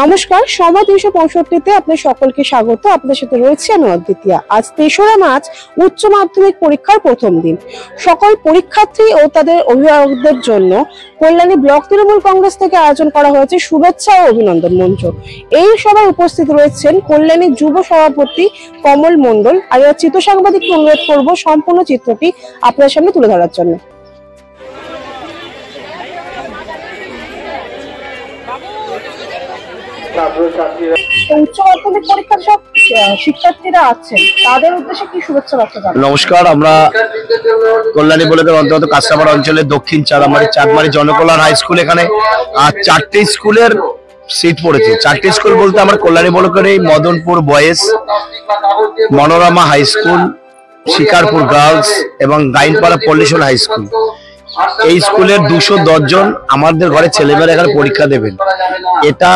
নমস্কার, সময় 365-তে আপনাদের সকলকে স্বাগত। আপনাদের সাথে রয়েছে আমি অদ্বিতীয়া। আজ 3রা মার্চ উচ্চ মাধ্যমিক পরীক্ষার প্রথম দিন। সকল পরীক্ষার্থী ও তাদের অভিভাবকদের জন্য কল্যাণী ব্লক তৃণমূল কংগ্রেস থেকে আয়োজন করা হয়েছে শুভেচ্ছা ও অভিনন্দন মঞ্চ। এই সভায় উপস্থিত রয়েছেন কল্যাণীর যুব সভাপতি কমল মণ্ডল। আর চিত্র সাংবাদিককে অনুরোধ করব সম্পূর্ণ চিত্রটি আপনাদের সামনে তুলে ধরার জন্য। উচ্চ মাধ্যমিক পরীক্ষার সব শিক্ষার্থীরা আছেন, তাদের উদ্দেশ্যে কি শুভেচ্ছা বার্তা জানাবেন? নমস্কার, আমরা কল্যাণী ব্লকের অন্তর্গত কাঁচরাপাড়া অঞ্চলের দক্ষিণ চাঁদমারি জনকল্যাণ হাই স্কুল, এখানে 4টে স্কুলের সিট পড়েছে। 4টে স্কুল বলতে আমরা কল্যাণী ব্লকের এই Madanpur boys, Manorama high school, Shikarpur girls এবং গাইনপাড়া পল্লিশন হাই স্কুল। এই স্কুলের 210 জন আমাদের ঘরে ছেলেমেয়েরা এখানে পরীক্ষা দেবেন। এটা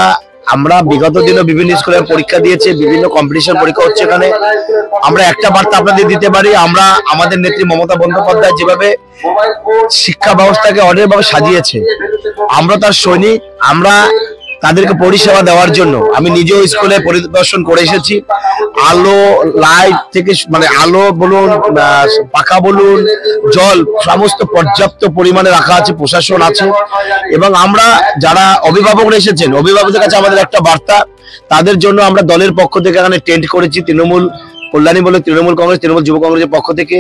আমরা বিগত দিনে বিভিন্ন স্কুলে পরীক্ষা দিয়েছি, বিভিন্ন কম্পিটিশন পরীক্ষা হচ্ছে এখানে। আমরা একটা বার্তা আপনাদের দিতে পারি, আমরা আমাদের নেত্রী মমতা বন্দ্যোপাধ্যায় যেভাবে শিক্ষা ব্যবস্থাকে অনেকভাবে সাজিয়েছে, আমরা তার সৈনিক। আমরা তাদেরকে পরিষেবা দেওয়ার জন্য আমি নিজেও স্কুলে পরিদর্শন করে এসেছি। আলো লাইট থেকে মানে আলো বলুন, পাখা বলুন, জল সমস্ত পর্যাপ্ত পরিমাণে রাখা আছে, প্রশাসন আছে। এবং আমরা যারা অভিভাবকরা এসেছেন, অভিভাবকদের কাছে আমাদের একটা বার্তা, তাদের জন্য আমরা দলের পক্ষ থেকে এখানে টেন্ট করেছি। কল্যাণী বলে তৃণমূল কংগ্রেস, তৃণমূল যুব কংগ্রেসের পক্ষ থেকে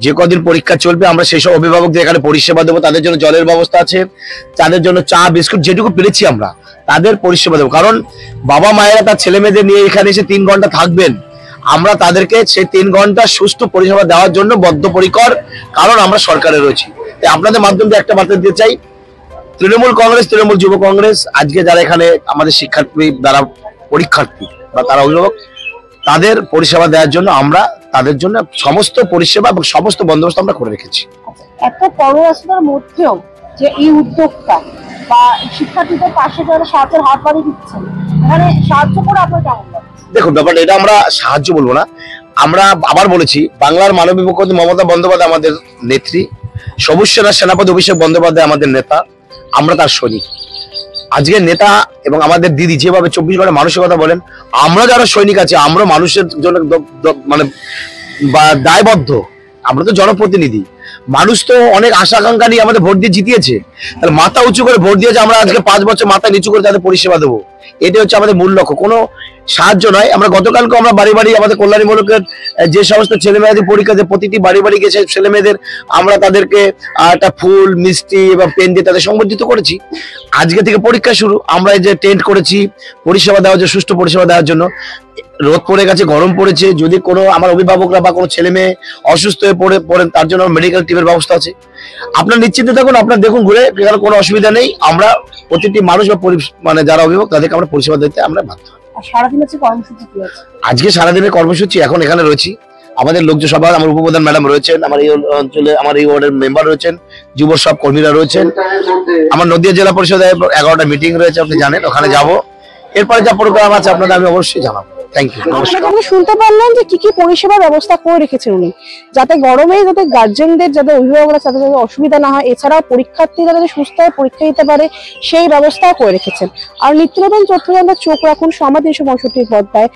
যে কদিন পরীক্ষা চলবে আমরা সেই সব অভিভাবকদের এখানে পরিষেবা দেবো। তাদের জন্য জলের ব্যবস্থা আছে, তাদের জন্য চা বিস্কুট যেটুকু পেরেছি আমরা তাদের পরিষেবা দেবো। কারণ বাবা মায়েরা তার ছেলে মেয়েদের নিয়ে এখানে এসে 3 ঘন্টা থাকবেন, আমরা তাদেরকে সেই 3 ঘন্টা সুষ্ঠু পরিষেবা দেওয়ার জন্য বদ্ধপরিকর, কারণ আমরা সরকারে রয়েছি। তাই আপনাদের মাধ্যমে একটা বার্তা দিতে চাই, তৃণমূল কংগ্রেস, তৃণমূল যুব কংগ্রেস আজকে যারা এখানে আমাদের শিক্ষার্থী যারা পরীক্ষার্থী বা তারা অভিভাবক, তাদের পরিষেবা দেওয়ার জন্য আমরা তাদের জন্য সমস্ত পরিষেবা এবং সমস্ত বন্দোবস্ত আমরা করে রেখেছি। এত পররাষ্ট্রের মধ্যেও যে এই উদ্যোগটা বা শিক্ষার্থীদের পাশে যারা সাহায্যের হাত বাড়িয়ে দিচ্ছেন, এখানে সাহায্য করে আপনার কেমন লাগে? দেখুন, ব্যাপারটা এটা আমরা সাহায্য বলবো না, আমরা আবার বলেছি বাংলার মাননীয় মুখ্যমন্ত্রী মমতা বন্দ্যোপাধ্যায় আমাদের নেত্রী, সবুজ সেনার সেনাপতি অভিষেক বন্দ্যোপাধ্যায় আমাদের নেতা, আমরা তার সৈনিক। আজকের নেতা এবং আমাদের দিদি যেভাবে 24 ঘন্টা মানুষের কথা বলেন, আমরা যারা সৈনিক আছি আমরা মানুষের জন্য মানে দায়বদ্ধ। আমরা তো জনপ্রতিনিধি, মানুষ তো অনেক আশা আকাঙ্ক্ষা নিয়ে আমাদের ভোট দিয়ে জিতিয়েছে, তাহলে মাথা উঁচু করে ভোট দিয়েছে, আমরা আজকে 5 বছর মাথা নিচু করে তাদের পরিষেবা দেবো। এটা হচ্ছে আমাদের মূল লক্ষ্য, কোনো সাহায্য নয়। আমরা গতকালকে আমরা বাড়ি বাড়ি আমাদের কল্যাণী ব্লকের যে সমস্ত ছেলে মেয়েদের পরীক্ষা দিয়ে প্রতিটি বাড়ি বাড়ি গেছে ছেলে মেয়েদের আমরা তাদেরকে একটা ফুল মিষ্টি এবং পেন দিয়ে তাদের সংবর্ধিত করেছি। আজকে থেকে পরীক্ষা শুরু, আমরা এই যে টেন্ট করেছি পরিষেবা দেওয়ার জন্য, সুষ্ঠু পরিষেবা দেওয়ার জন্য। রোদ পড়ে গেছে, গরম পড়েছে, যদি কোনো আমার অভিভাবকরা বা কোনো ছেলে মেয়ে অসুস্থ হয়ে পড়েন তার জন্য মেডিকেল টিমের ব্যবস্থা আছে। আপনার নিশ্চিন্তে থাকুন, আপনার দেখুন ঘুরে, এখানে কোনো অসুবিধা নেই। আমরা প্রতিটি মানুষ বা মানে যারা অভিভাবক তাদেরকে আমরা পরিষেবা দিতে আমরা বাধ্য। আজকে সারাদিনের কর্মসূচি এখন এখানে রয়েছি, আমাদের লোকজন সবাই, আমার উপপ্রধান ম্যাডাম রয়েছেন, আমার এই অঞ্চলে আমার এই ওয়ার্ডের মেম্বার রয়েছেন, যুব সব কর্মীরা রয়েছেন। আমার নদিয়া জেলা পরিষদের 11টা মিটিং রয়েছে, আপনি জানেন, ওখানে যাব। এরপরে যা প্রোগ্রাম আছে আপনাদের আমি অবশ্যই জানাবো। Thank you. আপনি শুনতে পারলেন যে কি পরিষেবা ব্যবস্থা করে রেখেছেন উনি, যাতে গরমে যাতে গার্জেনদের যাতে অভিভাবকরা যাতে অসুবিধা না হয়, এছাড়াও পরীক্ষার্থীরা যাতে সুস্থ হয়ে পরীক্ষা দিতে পারে সেই ব্যবস্থাও করে রেখেছেন। আর নিত্য নতুন তথ্য জানতে চোখ রাখুন সময় 365 পর্দায়।